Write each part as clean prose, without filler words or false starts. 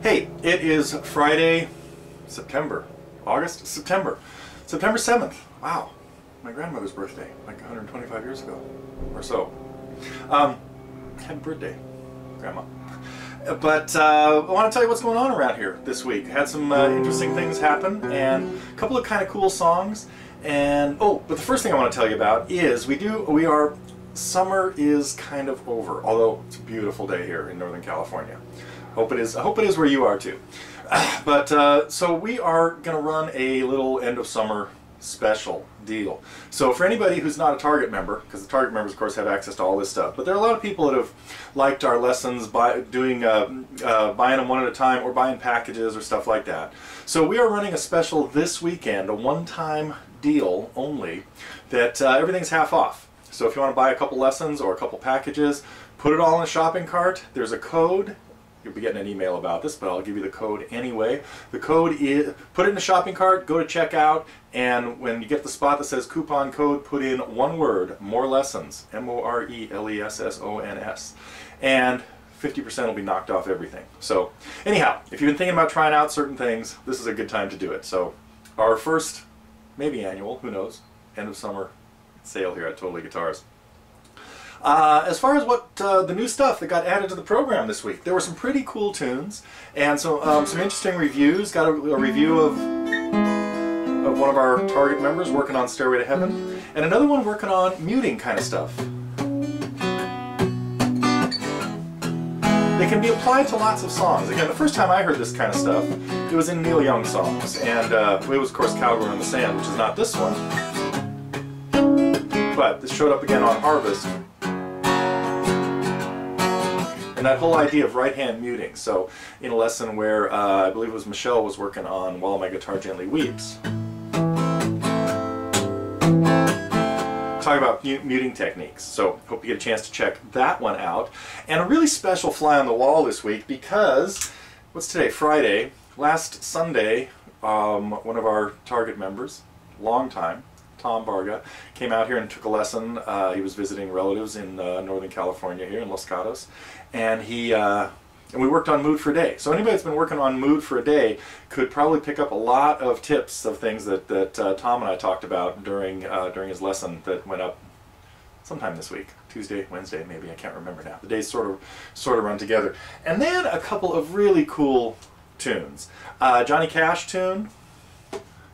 Hey, it is Friday, September 7th. Wow, my grandmother's birthday, like 125 years ago or so. Happy birthday, Grandma. But I want to tell you what's going on around here this week. Had some interesting things happen and a couple of kind of cool songs. And but the first thing I want to tell you about is summer is kind of over, although it's a beautiful day here in Northern California. I hope it is where you are too. But so we are going to run a little end of summer special deal. So for anybody who's not a Target member, because the Target members of course have access to all this stuff, but there are a lot of people that have liked our lessons by doing buying them one at a time or buying packages or stuff like that. So we are running a special this weekend, a one-time deal only, that everything's half off. So if you want to buy a couple lessons or a couple packages, put it all in a shopping cart. There's a code. You'll be getting an email about this, but I'll give you the code anyway. The code is, put it in the shopping cart, go to checkout, and when you get the spot that says coupon code, put in one word, more lessons, MORELESSONS, and 50% will be knocked off everything. So anyhow, if you've been thinking about trying out certain things, this is a good time to do it. So our first, maybe annual, who knows, end of summer sale here at Totally Guitars. As far as what the new stuff that got added to the program this week, there were some pretty cool tunes and some interesting reviews. Got a review of one of our Target members working on Stairway to Heaven, and another one working on muting kind of stuff. They can be applied to lots of songs. Again, the first time I heard this kind of stuff, it was in Neil Young songs, and it was of course Cowgirl in the Sand, which is not this one. But this showed up again on Harvest. And that whole idea of right-hand muting. So in a lesson where I believe it was Michelle was working on While My Guitar Gently Weeps. Talk about muting techniques. So hope you get a chance to check that one out. And a really special fly on the wall this week because, what's today? Friday. Last Sunday, one of our Target members, long time, Tom Barga, came out here and took a lesson. He was visiting relatives in Northern California here in Los Gatos, and we worked on Mood for a Day. So anybody that's been working on Mood for a Day could probably pick up a lot of tips of things that Tom and I talked about during his lesson that went up sometime this week, Tuesday, Wednesday, maybe, I can't remember now. The days sort of run together. And then a couple of really cool tunes. Johnny Cash tune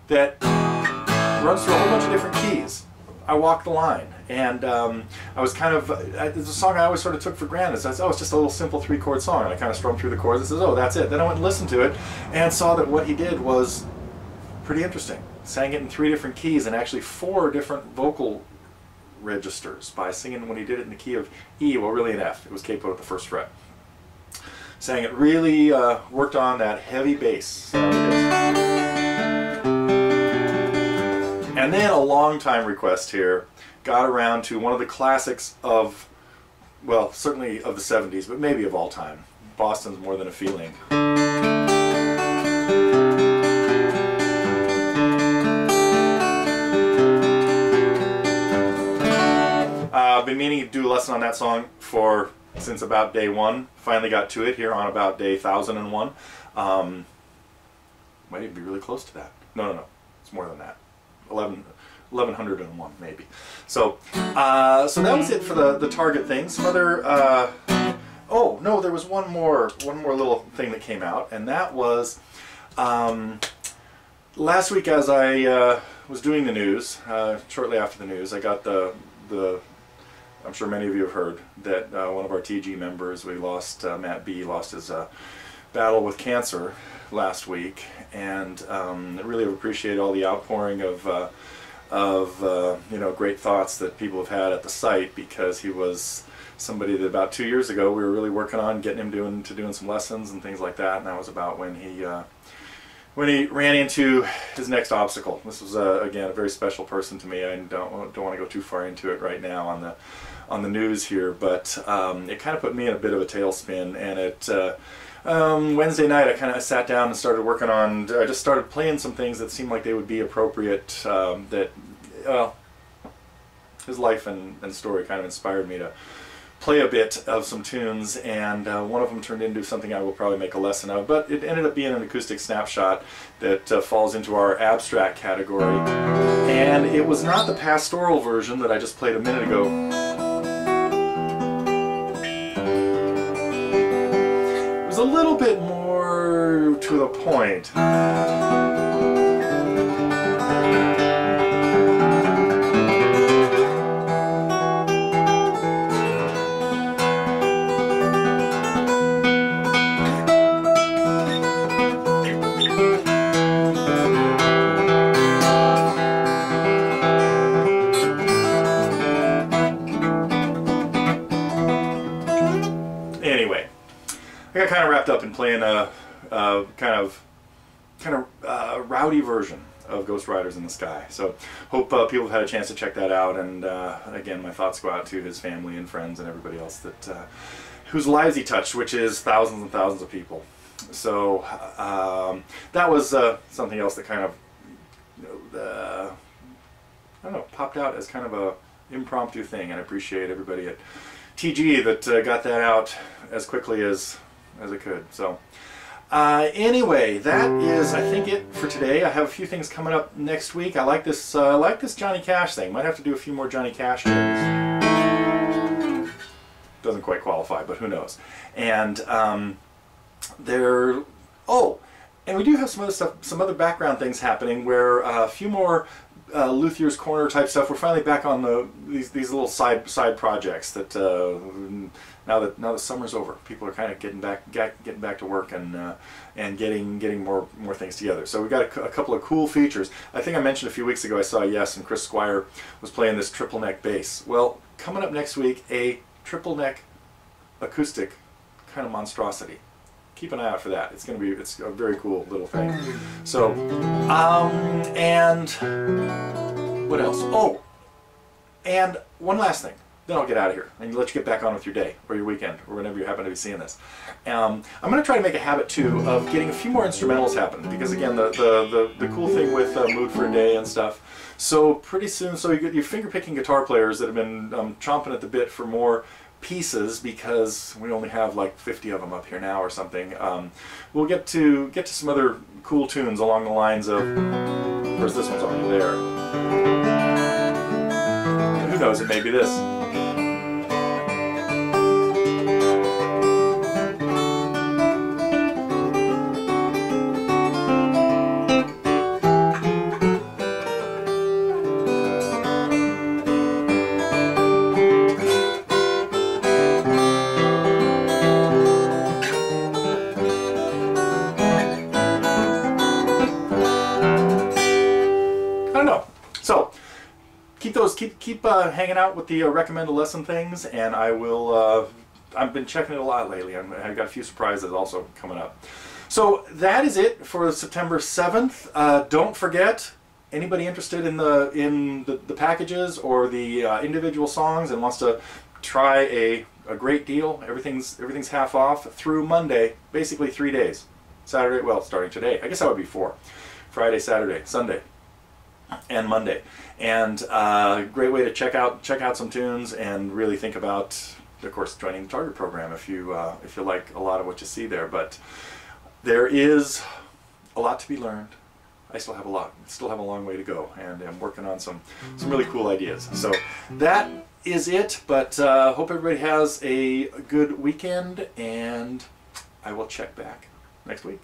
that runs through a whole bunch of different keys. I Walk the Line, and I was kind of, it's a song I always sort of took for granted. So I said, oh, it's just a little simple 3-chord song, and I kind of strummed through the chords and says, oh, that's it. Then I went and listened to it and saw that what he did was pretty interesting. Sang it in 3 different keys and actually 4 different vocal registers by singing when he did it in the key of E, well really an F. It was capoed at the 1st fret. Sang it really, worked on that heavy bass. And then a long time request here got around to one of the classics of, well, certainly of the 70s, but maybe of all time. Boston's More Than a Feeling. I've been meaning to do a lesson on that song since about day 1. Finally got to it here on about day 1001. Might even be really close to that. No, it's more than that. 1101 maybe. So so that was it for the Target thing. Some other oh no, there was one more little thing that came out, and that was last week as I was doing the news, shortly after the news, I got the I'm sure many of you have heard that one of our TG members, we lost, Matt B, lost his battle with cancer last week, and I really appreciate all the outpouring of you know, great thoughts that people have had at the site, because he was somebody that about 2 years ago we were really working on getting him doing some lessons and things like that, and that was about when he ran into his next obstacle. This was again a very special person to me. I don't want to go too far into it right now on the news here, but it kind of put me in a bit of a tailspin, and it Wednesday night I kind of sat down and started working on, I just started playing some things that seemed like they would be appropriate, that, well, his life and story kind of inspired me play a bit of some tunes, and one of them turned into something I will probably make a lesson of, but it ended up being an acoustic snapshot that falls into our abstract category, and it was not the pastoral version that I just played a minute ago. It was a little bit more to the point. Anyway, I got kind of wrapped up in playing a kind of rowdy version of Ghost Riders in the Sky. So hope people have had a chance to check that out. And again, my thoughts go out to his family and friends and everybody else that whose lives he touched, which is thousands and thousands of people. So that was something else that kind of I don't know, popped out as kind of a impromptu thing, and I appreciate everybody at TG that got that out as quickly as I could. So anyway, that is, I think, it for today. I have a few things coming up next week. I like this Johnny Cash thing. Might have to do a few more Johnny Cash tunes. Doesn't quite qualify, but who knows. And and we do have some other stuff, some other background things happening where a few more Luthier's Corner type stuff. We're finally back on these little side projects that now that summer's over, people are kind of getting back to work and getting more things together. So we've got a couple of cool features. I think I mentioned a few weeks ago I saw Yes and Chris Squire was playing this triple neck bass. Well, coming up next week, a triple neck acoustic kind of monstrosity. Keep an eye out for that. It's a very cool little thing. So, and what else? Oh, and one last thing. Then I'll get out of here and let you get back on with your day or your weekend or whenever you happen to be seeing this. I'm going to try to make a habit too of getting a few more instrumentals happening, because again, the cool thing with Mood for a Day and stuff. So pretty soon, so you get your finger picking guitar players that have been chomping at the bit for more pieces, because we only have like 50 of them up here now or something. We'll get to some other cool tunes along the lines of, of course this one's already there. And who knows, it may be this. So keep hanging out with the recommend a lesson things, and I will. I've been checking it a lot lately. I've got a few surprises also coming up. So that is it for September 7th. Don't forget, anybody interested in the packages or the individual songs and wants to try a great deal, everything's half off through Monday, basically 3 days. Saturday, well, starting today. I guess that would be 4. Friday, Saturday, Sunday, and Monday. And great way to check out some tunes and really think about, of course, joining the Target program if you like a lot of what you see there. But there is a lot to be learned. I still have a long way to go, and I'm working on some really cool ideas. So that is it. But hope everybody has a good weekend, and I will check back next week.